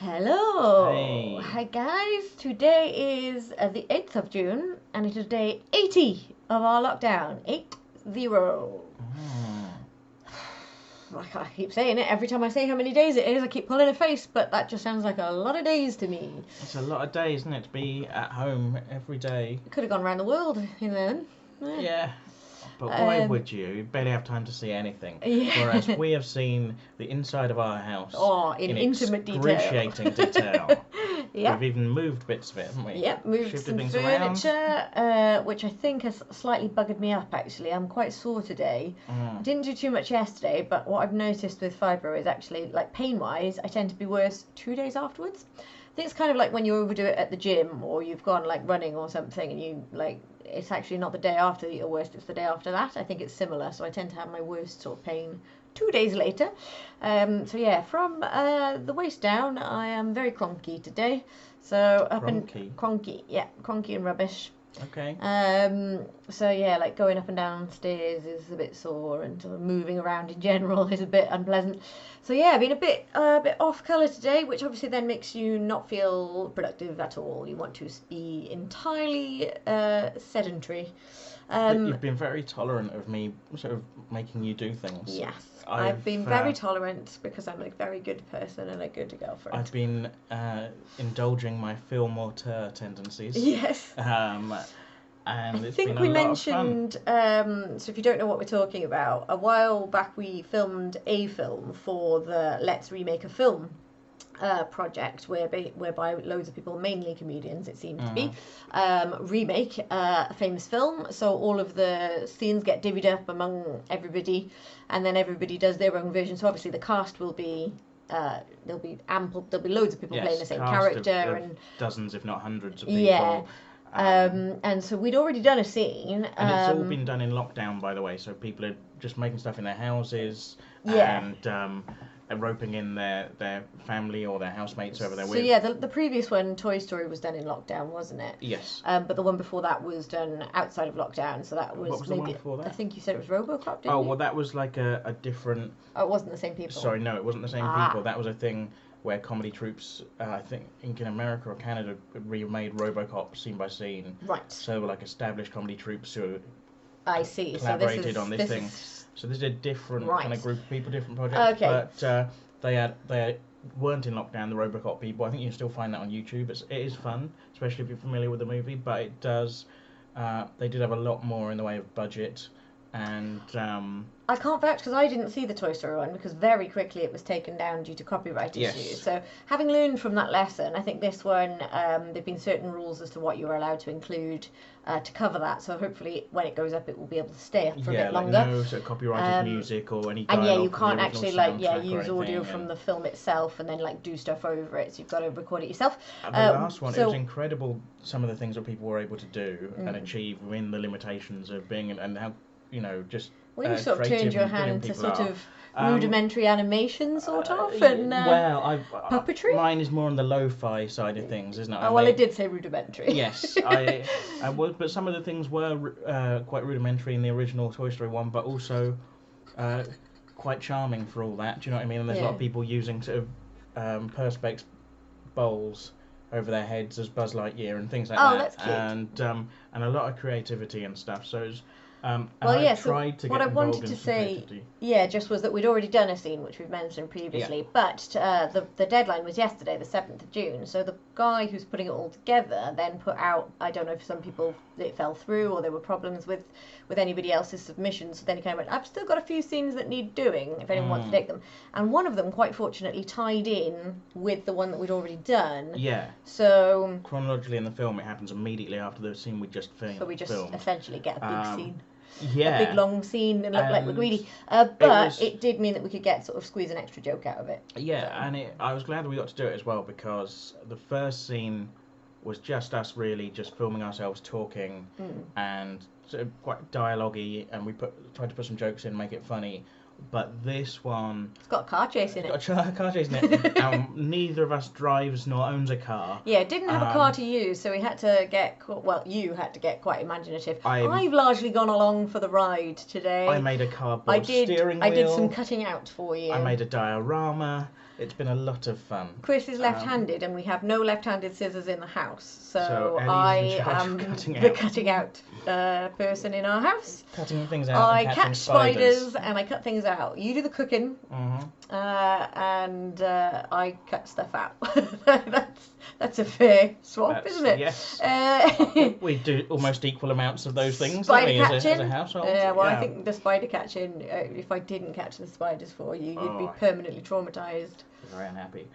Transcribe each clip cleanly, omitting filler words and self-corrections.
Hello! Hey. Hi guys! Today is the 8th of June and it is day 80 of our lockdown. 80. I keep saying it every time I say how many days it is. I keep pulling a face, but that just sounds like a lot of days to me. It's a lot of days, isn't it, to be at home every day? Could have gone around the world, you know. Yeah. But why would you? You barely have time to see anything. Yeah. Whereas we have seen the inside of our house in intimate excruciating detail. Yep. We've even moved bits of it, haven't we? Yep, moved Shifted some things furniture, which I think has slightly buggered me up actually. I'm quite sore today. I didn't do too much yesterday, but what I've noticed with fibro is actually, like pain-wise, I tend to be worse 2 days afterwards. I think it's kind of like when you overdo it at the gym or you've gone like running or something and you like, it's actually not the day after that you're worst, it's the day after that. I think it's similar, so I tend to have my worst sort of pain 2 days later. So yeah, from the waist down, I am very cronky today. So cronky and rubbish. Okay. So yeah, like going up and down stairs is a bit sore, and sort of moving around in general is a bit unpleasant. So yeah, I've been a bit off colour today, which obviously then makes you not feel productive at all. You want to be entirely sedentary. But you've been very tolerant of me sort of making you do things. Yes, I've been very tolerant because I'm a very good person and a good girlfriend. I've been indulging my film auteur tendencies. Yes. And I think we mentioned, so if you don't know what we're talking about, a while back we filmed a film for the Let's Remake a Film project whereby loads of people, mainly comedians it seems to be, remake a famous film. So all of the scenes get divvied up among everybody and then everybody does their own version. So obviously the cast will be there'll be loads of people playing the same character and dozens if not hundreds of people. Yeah. And so we'd already done a scene. And it's all been done in lockdown, by the way, so people are just making stuff in their houses and roping in their family or their housemates over there with. So yeah, the previous one, Toy Story, was done in lockdown, wasn't it? Yes. But the one before that was done outside of lockdown, so that was, what was maybe, the one before that? I think you said it was Robocop, didn't you? Well, that was like a different... Oh, it wasn't the same people. Sorry, no, it wasn't the same people. That was a thing where comedy troupes, I think in America or Canada, remade Robocop scene by scene. Right. So like established comedy troupes who I see. collaborated on this thing. So this is a different kind of group of people, different project. Okay. But they weren't in lockdown, the Robocop people. I think you can still find that on YouTube. It is fun, especially if you're familiar with the movie. But it does. They did have a lot more in the way of budget, and I can't vouch because I didn't see the Toy Story one because very quickly it was taken down due to copyright issues. So having learned from that lesson, I think this one, there've been certain rules as to what you're allowed to include to cover that. So hopefully when it goes up, it will be able to stay up for a bit longer. No sort of copyrighted music or any dialogue. And you can't actually use audio from and the film itself and then do stuff over it. So you've got to record it yourself. The last one, it was incredible. Some of the things that people were able to do and achieve within the limitations of being and how just. Well, you sort of turned your hand to sort of rudimentary animation, sort of, and puppetry. Mine is more on the lo-fi side of things, isn't it? Oh, well, it did say rudimentary. Yes, I was, but some of the things were quite rudimentary in the original Toy Story one, but also quite charming for all that. Do you know what I mean? And there's a lot of people using sort of perspex bowls over their heads as Buzz Lightyear and things like that. Oh, that's cute. And a lot of creativity and stuff. So it's. So what I wanted to say, just was that we'd already done a scene, which we've mentioned previously, but the deadline was yesterday, the 7th of June, so the guy who's putting it all together then put out, I don't know if some people it fell through or there were problems with anybody else's submissions, so then he kind of went, I've still got a few scenes that need doing, if anyone wants to take them, and one of them, quite fortunately, tied in with the one that we'd already done. Yeah. So... chronologically in the film, it happens immediately after the scene we just filmed. So we just essentially get a big scene. Yeah. A big long scene and look like we're greedy. But it did mean that we could squeeze an extra joke out of it. Yeah, so. And I was glad we got to do it as well because the first scene was just us really just filming ourselves talking and sort of quite dialogue-y, and we tried to put some jokes in, make it funny. But this one... It's got a car chase in it. It's got a car chase in it. Neither of us drives nor owns a car. Yeah, didn't have a car to use, so we had to get... Well, you had to get quite imaginative. I've largely gone along for the ride today. I made a cardboard steering wheel. I did some cutting out for you. I made a diorama. It's been a lot of fun. Chris is left-handed, and we have no left-handed scissors in the house, so Ellie's in I charge am of cutting the out. cutting out person in our house. Cutting things out. I and catching catch spiders and I cut things out. You do the cooking, and I cut stuff out. That's a fair swap, isn't it? Yes. We do almost equal amounts of those things, Spider don't we, catching. as a household? Well, I think the spider catching, if I didn't catch the spiders for you, you'd be permanently traumatised. Very unhappy.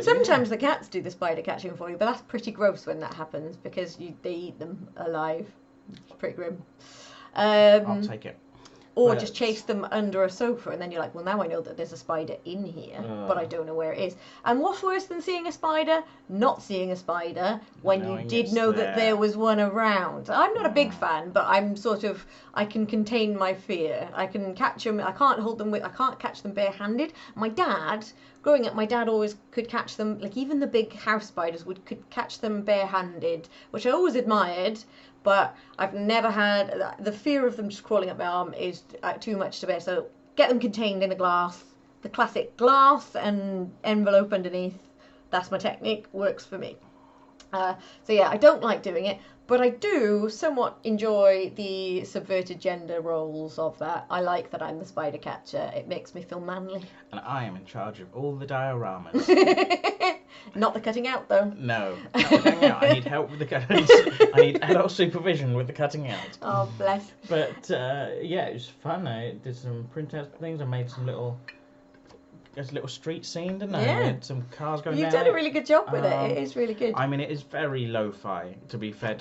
Sometimes the cats do the spider catching for you, but that's pretty gross when that happens because they eat them alive. It's pretty grim. I'll take it. Or just chase them under a sofa, and then you're like, well, now I know that there's a spider in here, but I don't know where it is. And what's worse than seeing a spider? Not seeing a spider when you did know that there was one around. I'm not a big fan, but I'm sort of, I can contain my fear. I can catch them. I can't catch them barehanded. My dad, growing up, my dad always could catch them, like even the big house spiders could catch them barehanded, which I always admired. But I've never had the fear of them just crawling up my arm is too much to bear. So get them contained in a glass, the classic glass and envelope underneath. That's my technique. Works for me. So yeah, I don't like doing it, but I do somewhat enjoy the subverted gender roles of that. I like that I'm the spider catcher. It makes me feel manly. And I am in charge of all the dioramas. Not the cutting out, though. No, not the cutting out. I need help with the cutting. I need adult supervision with the cutting out. Oh, bless. But yeah, it was fun. I did some printouts things. I made some little street scene, didn't I? Yeah. I had some cars going down. You've done a really good job with it. It is really good. I mean, it is very lo-fi, to be fair.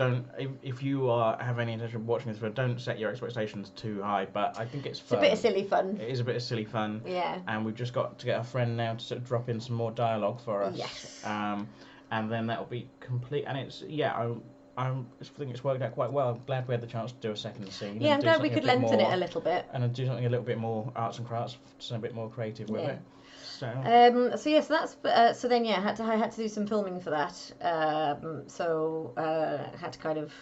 If you have any intention of watching this, don't set your expectations too high. But I think it's fun. It's a bit of silly fun. It is a bit of silly fun. Yeah. And we've just got to get a friend now to sort of drop in some more dialogue for us. Yes. And then that'll be complete. And it's I think it's worked out quite well. I'm glad we had the chance to do a second scene. Yeah, I'm glad we could lengthen it a little bit. And do something a little bit more arts and crafts, something a bit more creative with it. So that's so then I had to do some filming for that. Had to kind of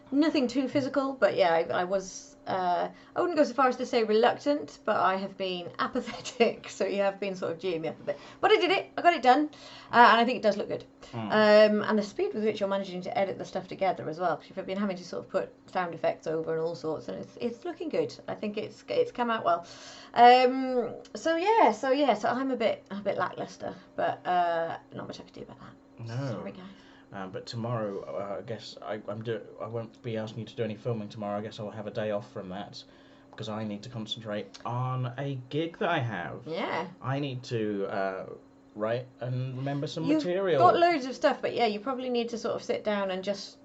nothing too physical, but yeah, I was I wouldn't go so far as to say reluctant, but I have been apathetic. So you have been sort of geeing me up a bit, but I did it. I got it done, and I think it does look good. And the speed with which you're managing to edit the stuff together as well, because you've been having to sort of put sound effects over and all sorts, and it's looking good. I think it's come out well. So I'm a bit lackluster, but not much I can do about that. No. Sorry, guys. But tomorrow, I guess I won't be asking you to do any filming tomorrow. I guess I'll have a day off from that because I need to concentrate on a gig that I have. Yeah. I need to write and remember some material. You've got loads of stuff, but yeah, you probably need to sort of sit down and just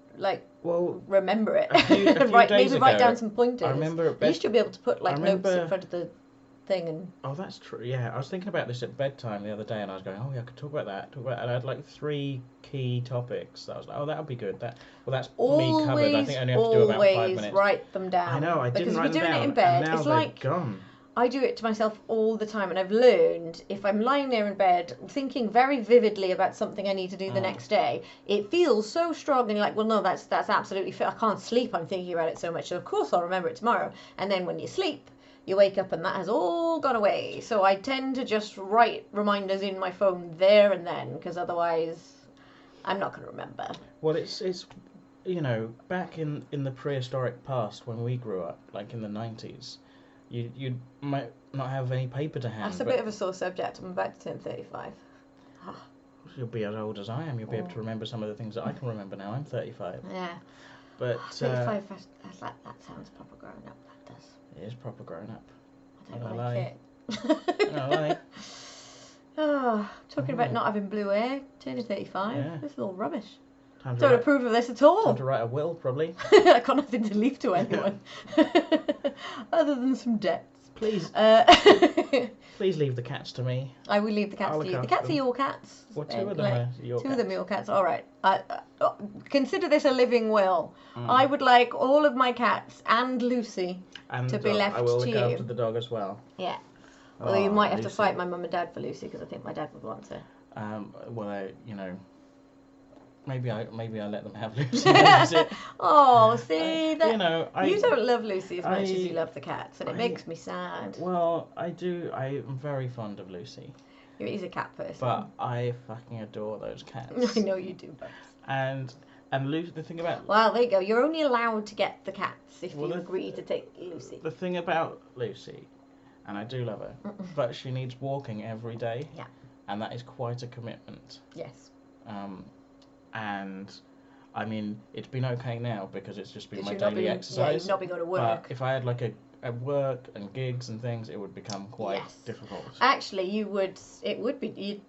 remember it. A few days ago, write down some pointers. I remember you used to be able to put notes in front of the thing and. Oh, that's true. Yeah, I was thinking about this at bedtime the other day, and I was going, oh yeah, I could talk about that. And I had 3 key topics. I was like, oh, that would be good. That's me covered. I think I only have to do about 5 minutes. Write them down. I know. I didn't write them down. Because if you're doing it in bed, and now it's they're gone. I do it to myself all the time, and I've learned if I'm lying there in bed thinking very vividly about something I need to do the next day, it feels so strong, and you're like, well, no, that's absolutely fit. I can't sleep. I'm thinking about it so much, so of course I'll remember it tomorrow. And then when you sleep, you wake up and that has all gone away. So I tend to just write reminders in my phone there and then, because otherwise I'm not going to remember. Well, it's back in the prehistoric past when we grew up, like in the 90s. You might not have any paper to hand. That's a bit of a sore subject. I'm about to turn 35. You'll be as old as I am. You'll be able to remember some of the things that I can remember now. I'm 35. Yeah. But 35, that sounds proper grown up. That does. It is proper grown up. I don't like it. I like. Talking about not having blue hair, turning 35. Yeah. This is all rubbish. Don't approve of this at all. Time to write a will, probably. I got nothing to leave to anyone. Other than some debts. Please. Please leave the cats to me. I will leave the cats to you. The cats are your cats. Well, 2 of them are your cats. 2 of them are your cats. All right. Consider this a living will. I would like all of my cats and Lucy to be left to you. I will look after the dog as well. Yeah. Although you might have to fight my mum and dad for Lucy, because I think my dad would want to. Maybe I let them have Lucy. Oh, see that you don't love Lucy as much as you love the cats, and it makes me sad. Well, I do. I am very fond of Lucy. He's a cat person. But I fucking adore those cats. I know you do, but. And Lucy, the thing about... Well, there you go. You're only allowed to get the cats if you agree to take Lucy. The thing about Lucy, and I do love her, but she needs walking every day. Yeah. And that is quite a commitment. Yes. And I mean, it's been okay now because it's just been my daily exercise. Yeah, you've not been going to work. But if I had like a work and gigs and things, it would become quite difficult. Actually, you'd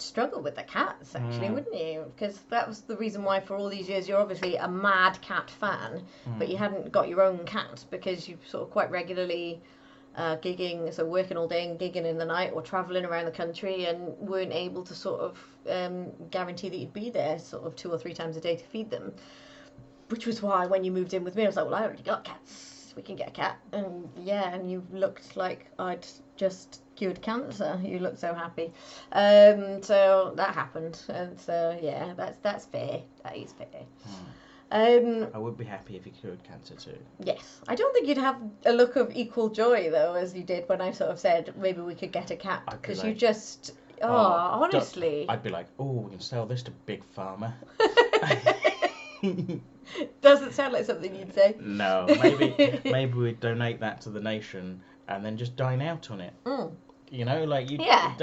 struggle with the cats, actually, wouldn't you? Because that was the reason why for all these years you're obviously a mad cat fan, but you hadn't got your own cat because you sort of quite regularly gigging, so working all day and gigging in the night or travelling around the country and weren't able to sort of guarantee that you'd be there sort of 2 or 3 times a day to feed them. Which was why when you moved in with me, I was like, well, I already got cats. We can get a cat. And yeah, and you looked like I'd just cured cancer. You looked so happy. So that happened. And so, yeah, that's fair. That is fair. I would be happy if you cured cancer too. Yes. I don't think you'd have a look of equal joy, though, as you did when I sort of said maybe we could get a cat. Because you just... honestly. I'd be like, we can sell this to Big Pharma. Doesn't sound like something you'd say. No, maybe we'd donate that to the nation and then just dine out on it. You know, like you. Yeah.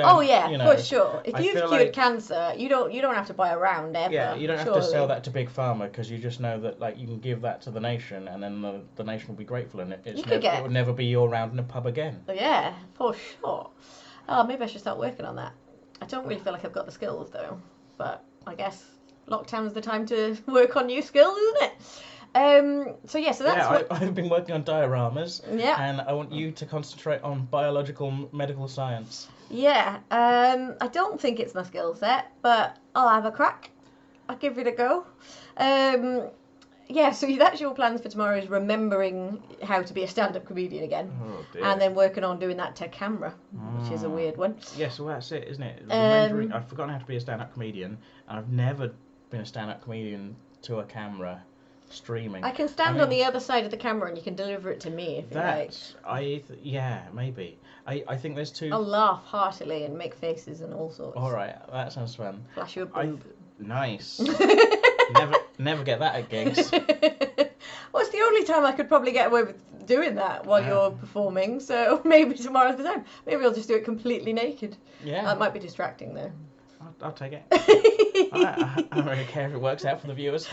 You know, for sure. If you've cured cancer, you don't have to buy a round ever. Yeah, you don't have to sell that to Big Pharma because you just know that like you can give that to the nation and then the nation will be grateful and it would never be your round in a pub again. Yeah, for sure. Oh, maybe I should start working on that. I don't really feel like I've got the skills though, but I guess lockdown's the time to work on new skills, isn't it? So that's I've been working on dioramas. Yeah. And I want you to concentrate on biological medical science. Yeah. I don't think it's my skill set, but I'll have a crack. I'll give it a go. So that's your plans for tomorrow is remembering how to be a stand-up comedian again. Oh dear. And then working on doing that to camera, which is a weird one. Yes, well that's it, isn't it? I've forgotten how to be a stand-up comedian, and I've never been a stand-up comedian to a camera streaming. I can stand on the other side of the camera and you can deliver it to me if you like. Maybe. I think there's two... I'll laugh heartily and make faces and all sorts. Alright, that sounds fun. Flash your boob. Nice. never get that at gigs. Well, it's the only time I could probably get away with doing that while you're performing, so maybe tomorrow's the time. Maybe I'll just do it completely naked. Yeah. That might be distracting though. I'll take it. I don't really care if it works out for the viewers.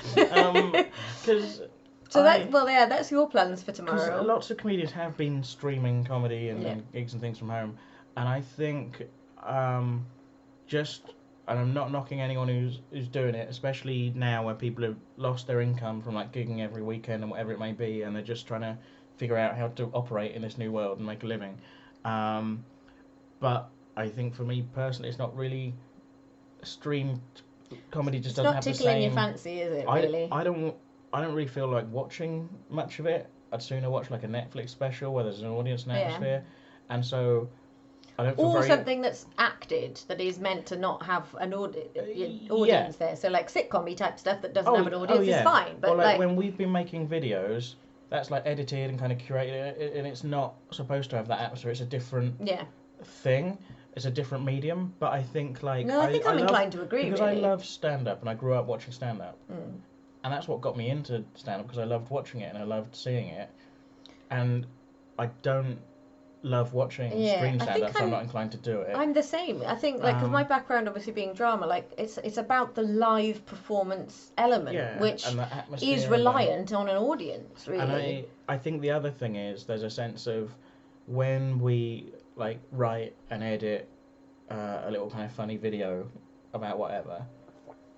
That's your plans for tomorrow. Lots of comedians have been streaming comedy and gigs and things from home, and I think and I'm not knocking anyone who's doing it, especially now where people have lost their income from like gigging every weekend and whatever it may be, and they're just trying to figure out how to operate in this new world and make a living. But I think for me personally, it's not really streamed comedy. Just doesn't have the same. It's not tickling your fancy, is it? Really? I don't really feel like watching much of it. I'd sooner watch like a Netflix special where there's an audience and atmosphere, and so I don't feel something that's acted that is meant to not have an audience there. So like sitcom-y type stuff that doesn't have an audience is fine. But like when we've been making videos, that's like edited and kind of curated, and it's not supposed to have that atmosphere. It's a different thing. It's a different medium, but I think like... No, I think I'm inclined to agree, because I love stand-up, and I grew up watching stand-up. And that's what got me into stand-up, because I loved watching it, and I loved seeing it. And I don't love watching stream stand-up, so I'm not inclined to do it. I'm the same. I think, like, because my background obviously being drama, like, it's about the live performance element, which is reliant on an audience, really. And I think the other thing is, there's a sense of when we... like write and edit a little kind of funny video about whatever.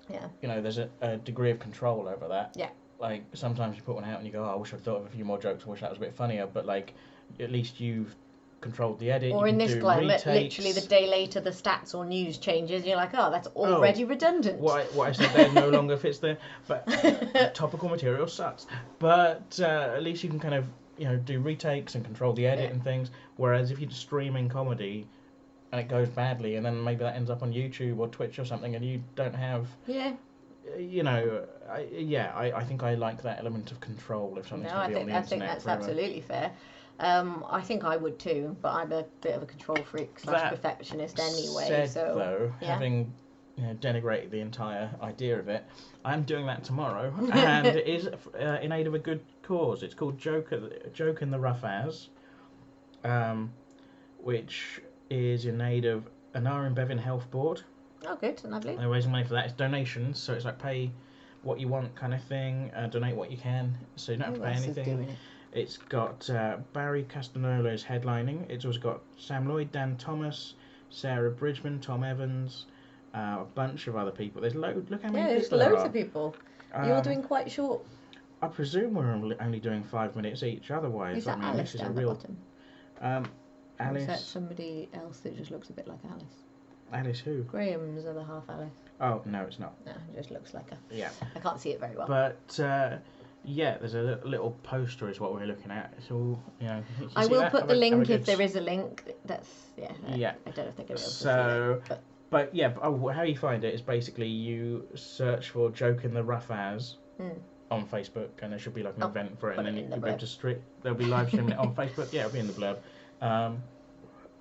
Yeah. You know, there's a degree of control over that. Yeah. Like sometimes you put one out and you go, I wish I'd thought of a few more jokes. I wish that was a bit funnier. But like, at least you've controlled the edit. Or in this climate, literally the day later, the stats or news changes. And you're like, that's already redundant. What I said there no longer fits there. But topical material sucks. But at least you can kind of do retakes and control the edit and things. Whereas if you're streaming comedy and it goes badly, and then maybe that ends up on YouTube or Twitch or something, and you don't have... Yeah. I think I like that element of control if something's going to be on the internet. I think that's absolutely fair. I think I would too, but I'm a bit of a control freak / perfectionist anyway. Said, so though, having denigrated the entire idea of it, I'm doing that tomorrow, and it is in aid of a good cause. It's called Joke in the Rough As, which is in aid of Anara and Bevan Health Board. Oh, good, lovely. They're raising money for that. It's donations, so it's like pay what you want kind of thing, donate what you can, so you don't have to pay anything. It's got Barry Castanola is headlining. It's also got Sam Lloyd, Dan Thomas, Sarah Bridgman, Tom Evans, a bunch of other people. There's look how many people there are. There's loads of people. You're doing quite short. I presume we're only doing 5 minutes each. Otherwise, Is that Alice this is down a real. the Alice. Or is that somebody else that just looks a bit like Alice? Alice who? Graham's other half Alice. Oh no, it's not. No, it just looks like her. Yeah. I can't see it very well. But there's a little poster is what we're looking at. It's all I will put the link if there is a link. That's I don't know if they're going to be able to see it. But how you find it is basically you search for Joke in the Rough As on Facebook, and there should be like an event for it, and then you can go to there'll be live streaming it on Facebook. Yeah, it'll be in the blurb.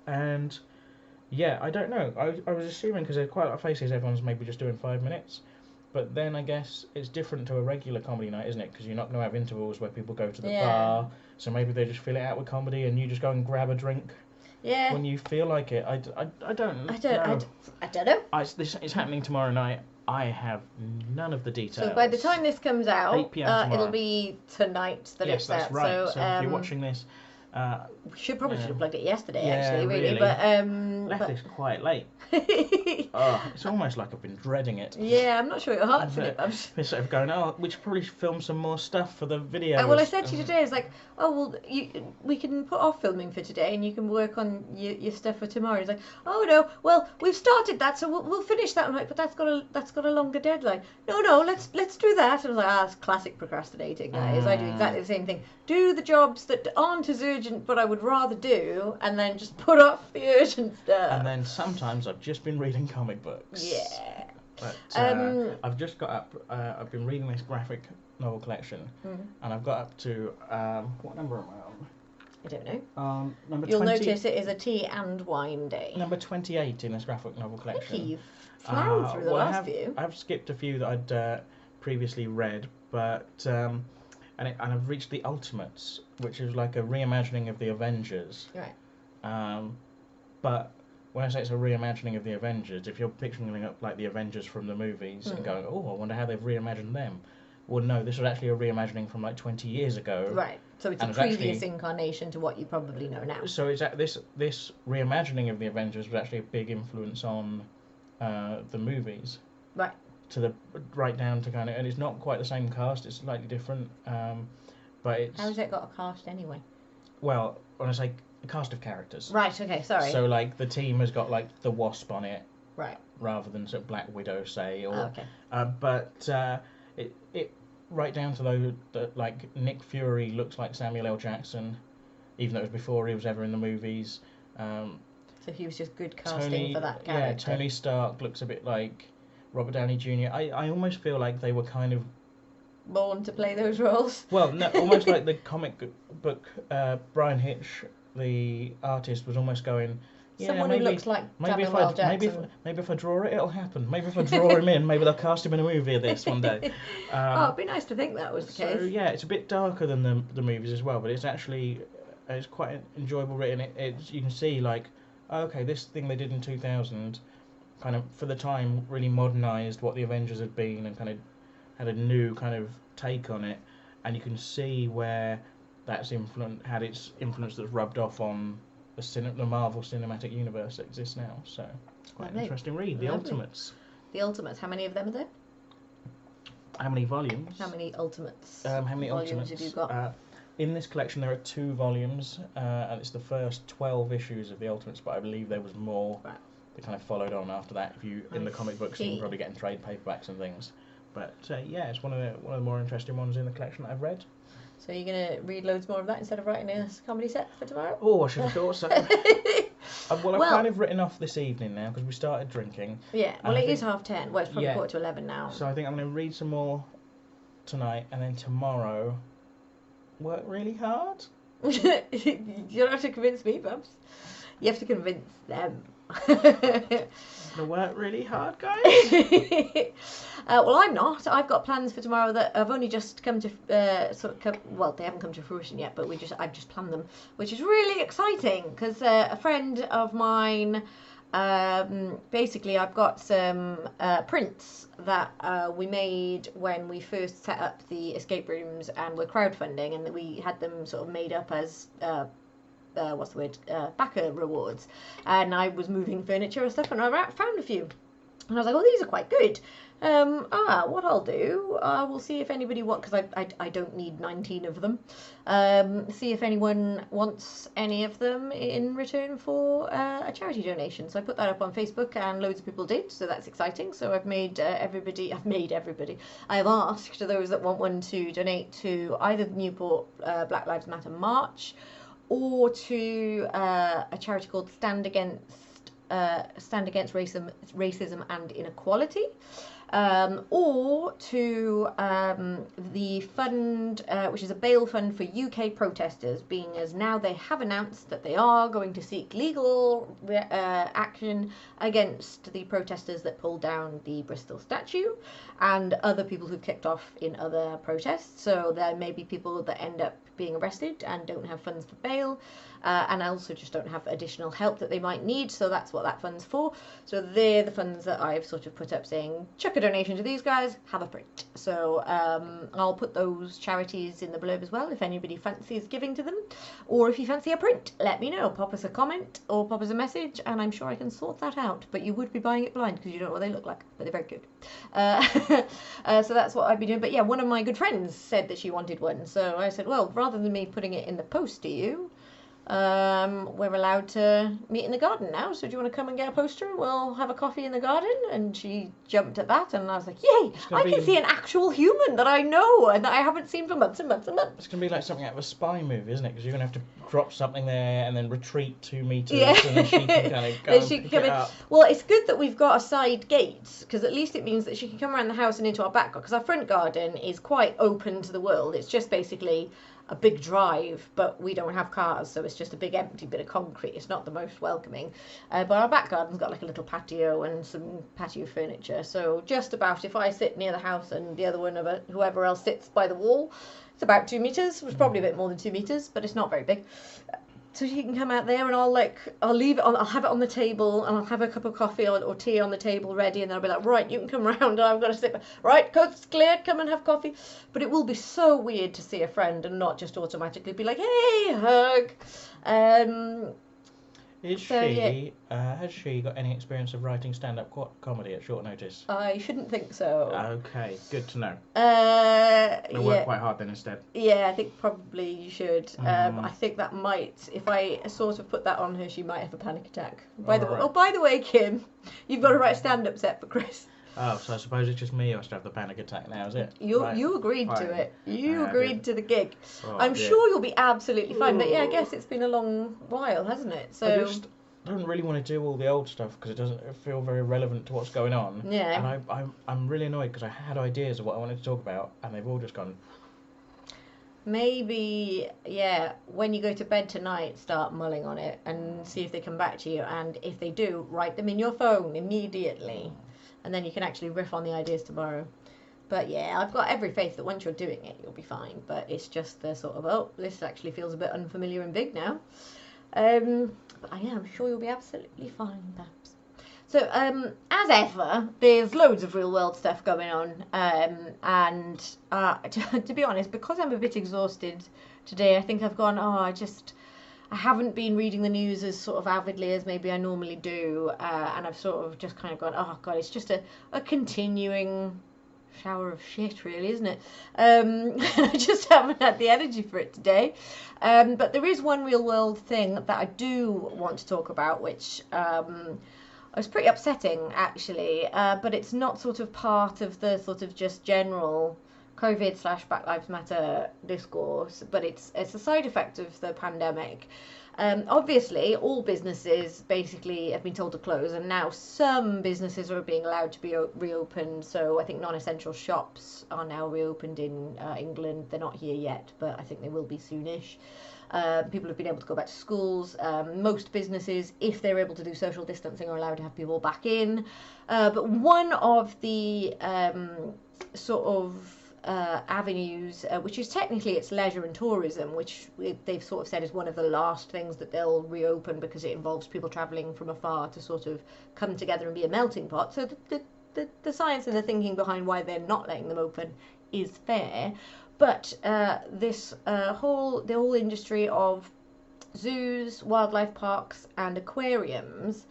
And yeah, I don't know. I was assuming because there's quite a lot of faces, everyone's maybe just doing 5 minutes. But then I guess it's different to a regular comedy night, isn't it? Because you're not going to have intervals where people go to the bar. So maybe they just fill it out with comedy, and you just go and grab a drink. Yeah. When you feel like it. I don't know. I don't know. It's happening tomorrow night. I have none of the details. So by the time this comes out, 8 p.m. it'll be tonight that it's out. Yes, that's right. So if you're watching this... should have plugged it yesterday, actually, really. But left this quite late. It's almost like I've been dreading it. Yeah, I'm not sure your heart for it. Been sort of going, we should probably film some more stuff for the video. Well, I said to you today, it's like, we can put off filming for today, and you can work on your stuff for tomorrow. It's like, oh no, well, we've started that, so we'll finish that. I'm like, but that's got a longer deadline. No, let's do that. And I was like, it's classic procrastinating, guys. I do exactly the same thing. Do the jobs that aren't as urgent, but I would rather do, and then just put off the urgent stuff. And then sometimes I've just been reading comic books. Yeah. But I've just got up. I've been reading this graphic novel collection, and I've got up to what number am I on? I don't know. Number You'll 20, notice it is a tea and wine day. Number 28 in this graphic novel collection. You've flown through the last few. I've skipped a few that I'd previously read, but and I've reached the Ultimates, which is like a reimagining of the Avengers. Right. But when I say it's a reimagining of the Avengers, if you're picturing up like the Avengers from the movies and going, I wonder how they've reimagined them. Well, no, this was actually a reimagining from like 20 years ago. Right. So it's a previous incarnation to what you probably know now. So it's this reimagining of the Avengers was actually a big influence on the movies. Right. Right down to kind of, and it's not quite the same cast. It's slightly different, but it's. How's it got a cast anyway? Well, when I say a cast of characters. Right. Okay. Sorry. So like the team has got like the Wasp on it. Right. Rather than sort of Black Widow, say, or. Oh, okay. But it right down to that like Nick Fury looks like Samuel L. Jackson, even though it was before he was ever in the movies. So he was just good casting for that character. Yeah, Tony Stark looks a bit like Robert Downey Jr. I almost feel like they were kind of born to play those roles. Well, no, almost like the comic book. Brian Hitch, the artist, was almost going. Yeah, someone who looks like Samuel L. Jackson. Maybe if I draw it, it'll happen. Maybe if I draw him in, maybe they'll cast him in a movie of this one day. It'd be nice to think that was the case. So yeah, it's a bit darker than the movies as well, but it's actually it's quite enjoyable written. It's you can see like, okay, this thing they did in 2000, kind of for the time really modernised what the Avengers had been and kind of had a new kind of take on it, and you can see where that's had its influence that's rubbed off on the Marvel Cinematic Universe that exists now. So it's quite an interesting read. The Ultimates. The Ultimates. How many of them are there? How many volumes? How many Ultimates? How many volumes have you got? In this collection there are 2 volumes, and it's the first 12 issues of the Ultimates, but I believe there was more that kind of followed on after that. If you in the comic books, you can probably get in trade paperbacks and things. But yeah, it's one of the more interesting ones in the collection that I've read. So you're going to read loads more of that instead of writing a comedy set for tomorrow? Oh, I should have thought so. I've kind of written off this evening now because we started drinking. Yeah, well it is 10:30. Well, it's probably 11:45 now. So I think I'm going to read some more tonight, and then tomorrow work really hard. You don't have to convince me, Bubs. You have to convince them. Gonna work really hard, guys. Well, I'm not. I've got plans for tomorrow that have only just come to well, they haven't come to fruition yet, but I've just planned them, which is really exciting because a friend of mine. Basically, I've got some prints that we made when we first set up the escape rooms and we're crowdfunding, and we had them sort of made up as backer rewards. And I was moving furniture and stuff, and I found a few, and I was like, oh, these are quite good. What I'll do, I will see if anybody wants, because I don't need 19 of them. See if anyone wants any of them in return for a charity donation. So I put that up on Facebook, and loads of people did, so that's exciting. So I've made everybody. I have asked those that want one to donate to either the Newport Black Lives Matter march, or to a charity called Stand Against Racism and Inequality. Or to the fund, which is a bail fund for UK protesters, being as now they have announced that they are going to seek legal action against the protesters that pulled down the Bristol statue and other people who've kicked off in other protests. So there may be people that end up being arrested and don't have funds for bail, and also just don't have additional help that they might need, so that's what that fund's for. So they're the funds that I've sort of put up saying, chuck a donation to these guys, have a print. So I'll put those charities in the blurb as well if anybody fancies giving to them, or if you fancy a print, let me know. Pop us a comment or pop us a message, and I'm sure I can sort that out. But you would be buying it blind because you don't know what they look like, but they're very good. So that's what I've been doing. But yeah, one of my good friends said that she wanted one, so I said, well, rather than me putting it in the post to you, we're allowed to meet in the garden now, so do you want to come and get a poster and we'll have a coffee in the garden? And she jumped at that, and I was like, yay, I can see an actual human that I know and that I haven't seen for months and months and months. It's going to be like something out of a spy movie, isn't it? Because you're going to have to drop something there and then retreat 2 meters, yeah. And then she can kind of go and pick it up. Well, it's good that we've got a side gate, because at least it means that she can come around the house and into our back garden, because our front garden is quite open to the world. It's just basically a big drive, but we don't have cars, so it's just a big empty bit of concrete. It's not the most welcoming, but our back garden's got like a little patio and some patio furniture, so just about, if I sit near the house and the other one of whoever else sits by the wall, it's about 2 meters. It's probably a bit more than 2 meters, but it's not very big. So she can come out there, and I'll leave it on. I'll have it on the table, and I'll have a cup of coffee or tea on the table ready, and then I'll be like, right, you can come round. I've got to sit. Right, coast's cleared. Come and have coffee. But it will be so weird to see a friend and not just automatically be like, hey, hug. Has she got any experience of writing stand-up comedy at short notice? I shouldn't think so. Okay, good to know. We'll work quite hard then instead. Yeah, I think probably you should. I think that might, if I sort of put that on her, she might have a panic attack. By the way, Kim, you've got to write a stand-up set for Chris. Oh, so I suppose it's just me who has to have the panic attack now, is it? You agreed to it. You agreed to the gig. Oh, I'm sure you'll be absolutely fine. But yeah, I guess it's been a long while, hasn't it? So I just don't really want to do all the old stuff because it doesn't feel very relevant to what's going on. Yeah. And I'm really annoyed because I had ideas of what I wanted to talk about and they've all just gone. Maybe, yeah, when you go to bed tonight, start mulling on it and see if they come back to you. And if they do, write them in your phone immediately. And then you can actually riff on the ideas tomorrow. But yeah, I've got every faith that once you're doing it, you'll be fine. But it's just the sort of, oh, this actually feels a bit unfamiliar and big now. But I'm sure you'll be absolutely fine, perhaps. So, as ever, there's loads of real-world stuff going on. And to be honest, because I'm a bit exhausted today, I think I've gone, I haven't been reading the news as sort of avidly as maybe I normally do, and I've sort of just kind of gone, oh god, it's just a continuing shower of shit, really, isn't it? I just haven't had the energy for it today. But there is one real world thing that I do want to talk about, which was pretty upsetting, actually, but it's not sort of part of the sort of just general COVID/Black Lives Matter discourse, but it's a side effect of the pandemic. Obviously, all businesses basically have been told to close, and now some businesses are being allowed to be reopened. So I think non-essential shops are now reopened in England. They're not here yet, but I think they will be soonish. People have been able to go back to schools. Most businesses, if they're able to do social distancing, are allowed to have people back in. But one of the sort of avenues, which is technically it's leisure and tourism, which they've sort of said is one of the last things that they'll reopen because it involves people travelling from afar to sort of come together and be a melting pot. So the science and the thinking behind why they're not letting them open is fair. But the whole industry of zoos, wildlife parks and aquariums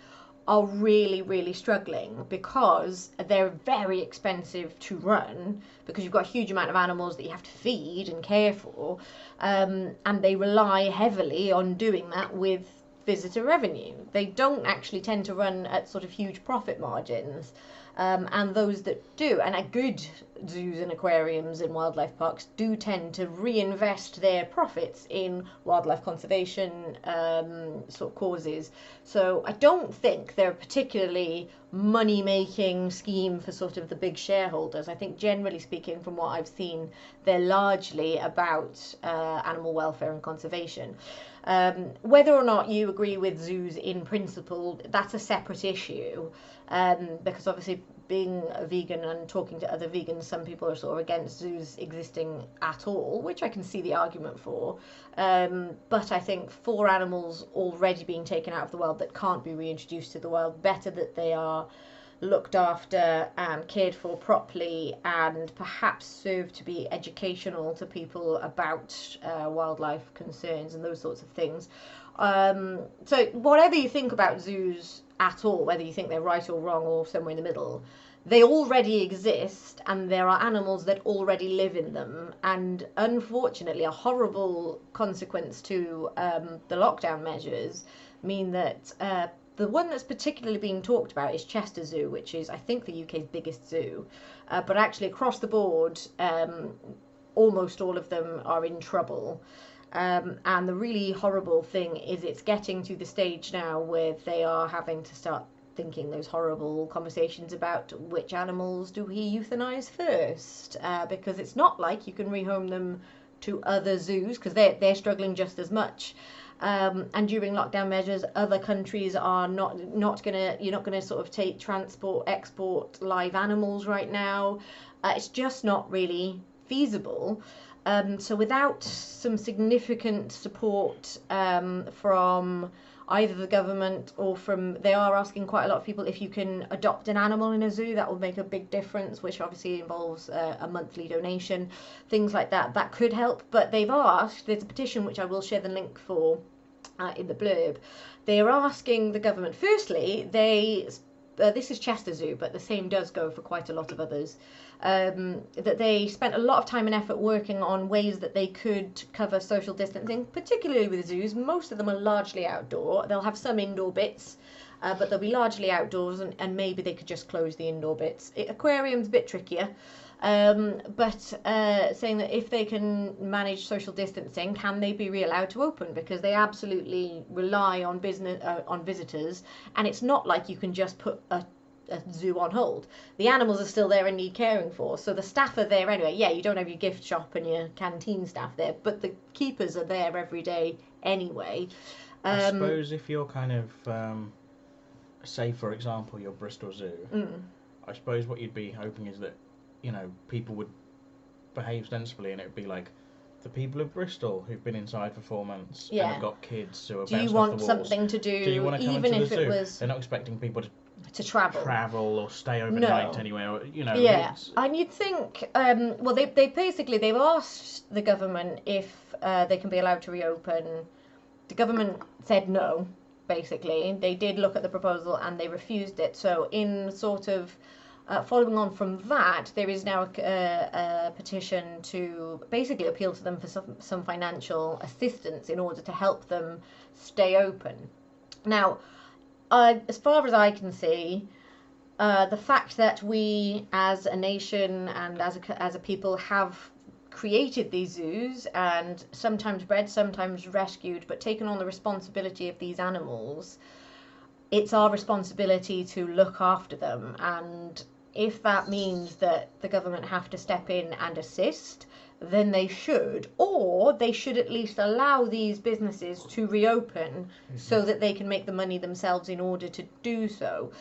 are really, really struggling because they're very expensive to run, because you've got a huge amount of animals that you have to feed and care for, and they rely heavily on doing that with visitor revenue. They don't actually tend to run at sort of huge profit margins. And those that do, and at good zoos and aquariums and wildlife parks, do tend to reinvest their profits in wildlife conservation sort of causes. So I don't think they're a particularly money-making scheme for sort of the big shareholders. I think generally speaking, from what I've seen, they're largely about animal welfare and conservation. Whether or not you agree with zoos in principle, that's a separate issue, because obviously being a vegan and talking to other vegans, some people are sort of against zoos existing at all, which I can see the argument for. But I think for animals already being taken out of the wild that can't be reintroduced to the wild, better that they are looked after and cared for properly, and perhaps serve to be educational to people about wildlife concerns and those sorts of things. So whatever you think about zoos at all, whether you think they're right or wrong or somewhere in the middle, they already exist, and there are animals that already live in them. And unfortunately, a horrible consequence to the lockdown measures mean that the one that's particularly being talked about is Chester Zoo, which is, I think, the UK's biggest zoo. But actually, across the board, almost all of them are in trouble. And the really horrible thing is it's getting to the stage now where they are having to start thinking those horrible conversations about which animals do we euthanize first, because it's not like you can rehome them to other zoos, because they're struggling just as much. And during lockdown measures, other countries are you're not gonna sort of export live animals right now. It's just not really feasible. So without some significant support from either the government or they are asking quite a lot of people if you can adopt an animal in a zoo. That will make a big difference, which obviously involves a monthly donation, things like that. That could help, but they've asked, there's a petition which I will share the link for in the blurb. They are asking the government, firstly, this is Chester Zoo, but the same does go for quite a lot of others, that they spent a lot of time and effort working on ways that they could cover social distancing, particularly with zoos. Most of them are largely outdoor. They'll have some indoor bits, but they'll be largely outdoors, and maybe they could just close the indoor bits. Aquarium's a bit trickier, but saying that if they can manage social distancing, can they be re-allowed to open? Because they absolutely rely on visitors, and it's not like you can just put a zoo on hold. The animals are still there and need caring for, so the staff are there anyway. Yeah, you don't have your gift shop and your canteen staff there, but the keepers are there every day anyway. I suppose if you're kind of say for example your Bristol Zoo, I suppose what you'd be hoping is that, you know, people would behave sensibly, and it would be like the people of Bristol who've been inside for 4 months and have got kids who are bouncing off the walls. Do you want something to do? Do you want to come even into if the zoo? It was They're not expecting people to travel or stay overnight anywhere. You know. Yeah, and you'd think. Well, they've asked the government if they can be allowed to reopen. The government said no. Basically, they did look at the proposal and they refused it. So, in sort of following on from that, there is now a petition to basically appeal to them for some financial assistance in order to help them stay open. Now, as far as I can see, the fact that we as a nation and as a people have created these zoos and sometimes bred, sometimes rescued, but taken on the responsibility of these animals, it's our responsibility to look after them. And if that means that the government have to step in and assist, then they should, or they should at least allow these businesses to reopen so that they can make the money themselves in order to do so.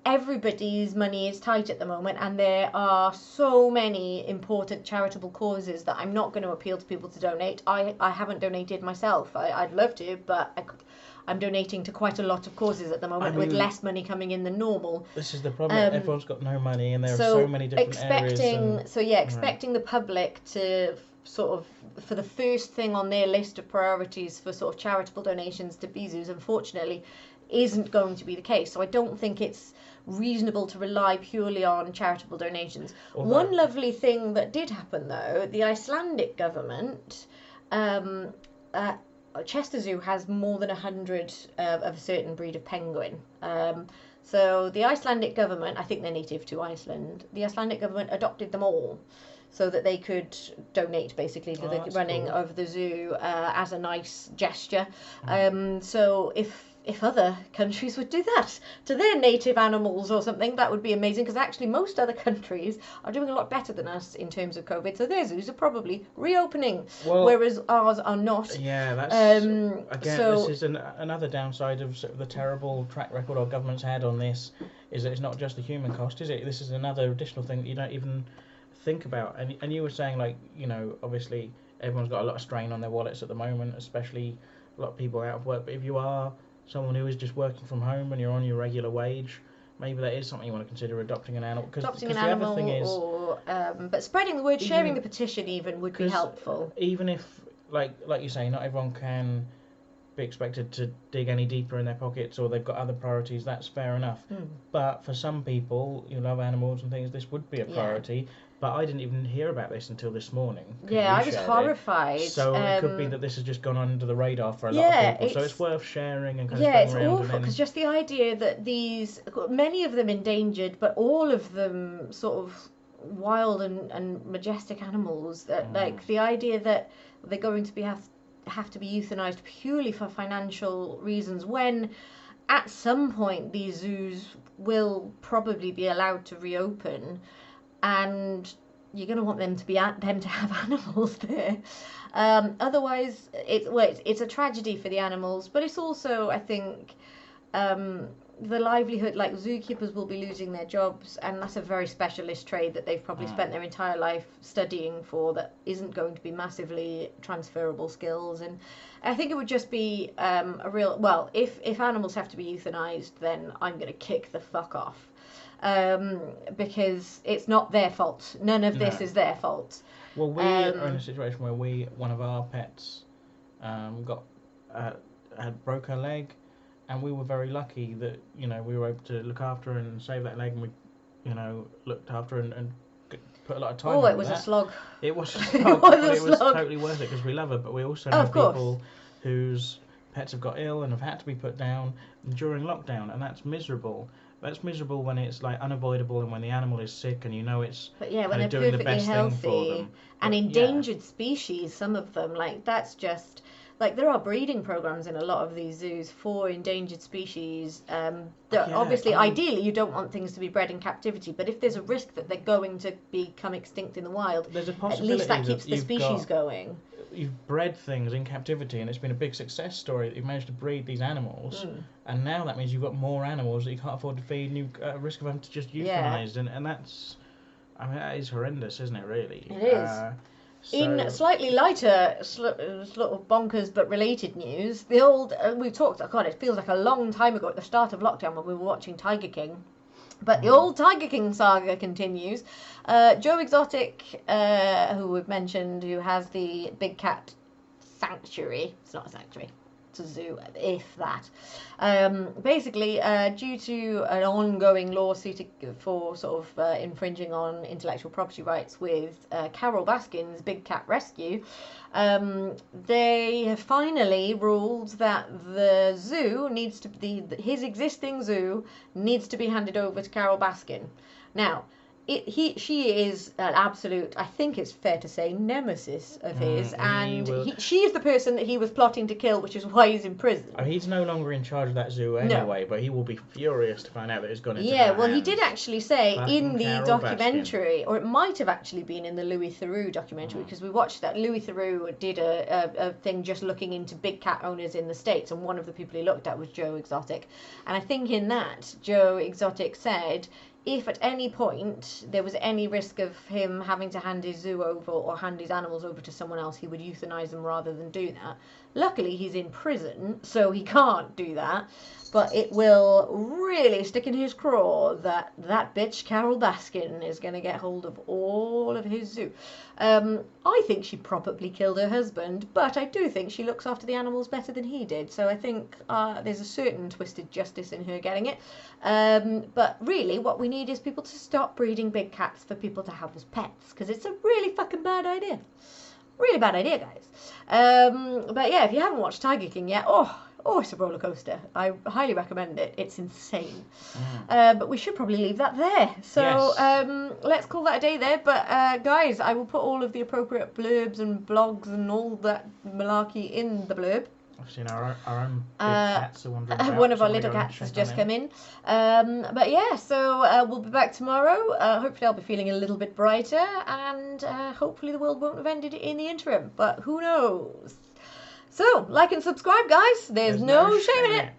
Everybody's money is tight at the moment, and there are so many important charitable causes that I'm not going to appeal to people to donate. I haven't donated myself. I'd love to, but I'm donating to quite a lot of causes at the moment, with less money coming in than normal. This is the problem. Everyone's got no money, and there are so many different areas. Expecting the public to sort of, for the first thing on their list of priorities for sort of charitable donations to zoos, unfortunately, isn't going to be the case. So I don't think it's reasonable to rely purely on charitable donations. One lovely thing that did happen, though, the Icelandic government, Chester Zoo has more than 100 of a certain breed of penguin. So the Icelandic government, I think they're native to Iceland, the Icelandic government adopted them all so that they could donate basically to the running of the zoo as a nice gesture. So if other countries would do that to their native animals or something, that would be amazing, because actually most other countries are doing a lot better than us in terms of COVID, so their zoos are probably reopening, whereas ours are not. Yeah, that's this is another downside of sort of the terrible track record our government's had on this, is that it's not just the human cost, is it? This is another additional thing that you don't even think about. And you were saying, like, you know, obviously everyone's got a lot of strain on their wallets at the moment, especially a lot of people are out of work, but if you are someone who is just working from home and you're on your regular wage, maybe that is something you want to consider, adopting an animal. Adopting an animal, thing is, but spreading the word, sharing the petition even would be helpful. Even if, like you say, not everyone can be expected to dig any deeper in their pockets, or they've got other priorities, that's fair enough. But for some people who love animals and things, this would be a priority. But I didn't even hear about this until this morning. Yeah, I was horrified. So it could be that this has just gone under the radar for a lot of people. So it's worth sharing and kind of it's awful, because just the idea that many of them endangered, but all of them sort of wild and majestic animals, that like the idea that they're going to have to be euthanized purely for financial reasons, when at some point these zoos will probably be allowed to reopen, and you're going to want them to have animals there. Otherwise, it's a tragedy for the animals, but it's also, I think, the livelihood. Like, zookeepers will be losing their jobs, and that's a very specialist trade that they've probably spent their entire life studying for, that isn't going to be massively transferable skills. And I think it would just be a real, well, if animals have to be euthanized, then I'm going to kick the fuck off. Because it's not their fault. None of this is their fault. Well, we are in a situation where one of our pets broke her leg, and we were very lucky that, you know, we were able to look after her and save that leg, and we, you know, looked after her and put a lot of time into it was that. A slog. It was a slog, but it was totally worth it, because we love her, but we also know people whose pets have got ill and have had to be put down during lockdown, and that's miserable. That's miserable when it's like unavoidable, and when the animal is sick and you know it's when they're doing the perfectly best healthy thing for them. And endangered species, some of them, like, that's just like, there are breeding programs in a lot of these zoos for endangered species. Obviously, ideally, you don't want things to be bred in captivity, but if there's a risk that they're going to become extinct in the wild, there's a at least that keeps the species going. You've bred things in captivity, and it's been a big success story that you've managed to breed these animals, and now that means you've got more animals that you can't afford to feed, and you've got a risk of them to just euthanized, and that's, I mean, that is horrendous, isn't it, really? It is. In slightly lighter, sort of bonkers but related news, the old, we talked, God, it feels like a long time ago at the start of lockdown when we were watching Tiger King. But the old Tiger King saga continues. Joe Exotic, who we've mentioned, who has the big cat sanctuary. It's not a sanctuary. It's a zoo, if that. Basically, due to an ongoing lawsuit for sort of infringing on intellectual property rights with Carole Baskin's Big Cat Rescue, they have finally ruled that the zoo needs to his existing zoo needs to be handed over to Carole Baskin. Now, she is an absolute, I think it's fair to say, nemesis of his, and she is the person that he was plotting to kill, which is why he's in prison. Oh, he's no longer in charge of that zoo anyway, but he will be furious to find out that it's gone into he did actually say in the Carole documentary, or it might have actually been in the Louis Theroux documentary, because we watched that. Louis Theroux did a thing just looking into big cat owners in the States, and one of the people he looked at was Joe Exotic. And I think in that, Joe Exotic said, if at any point there was any risk of him having to hand his zoo over or hand his animals over to someone else, he would euthanize them rather than do that. Luckily, he's in prison, so he can't do that. But it will really stick in his craw that bitch Carole Baskin is going to get hold of all of his zoo. I think she probably killed her husband, but I do think she looks after the animals better than he did. So I think there's a certain twisted justice in her getting it. But really, what we need is people to stop breeding big cats for people to have as pets, because it's a really fucking bad idea. Really bad idea, guys. But yeah, if you haven't watched Tiger King yet, it's a roller coaster. I highly recommend it. It's insane. But we should probably leave that there. So let's call that a day there. But guys, I will put all of the appropriate blurbs and blogs and all that malarkey in the blurb. I've seen our own big cats are wandering about. One of our little cats has just come in. But yeah, so we'll be back tomorrow. Hopefully I'll be feeling a little bit brighter, and hopefully the world won't have ended in the interim. But who knows? So, like and subscribe, guys. There's no shame in it.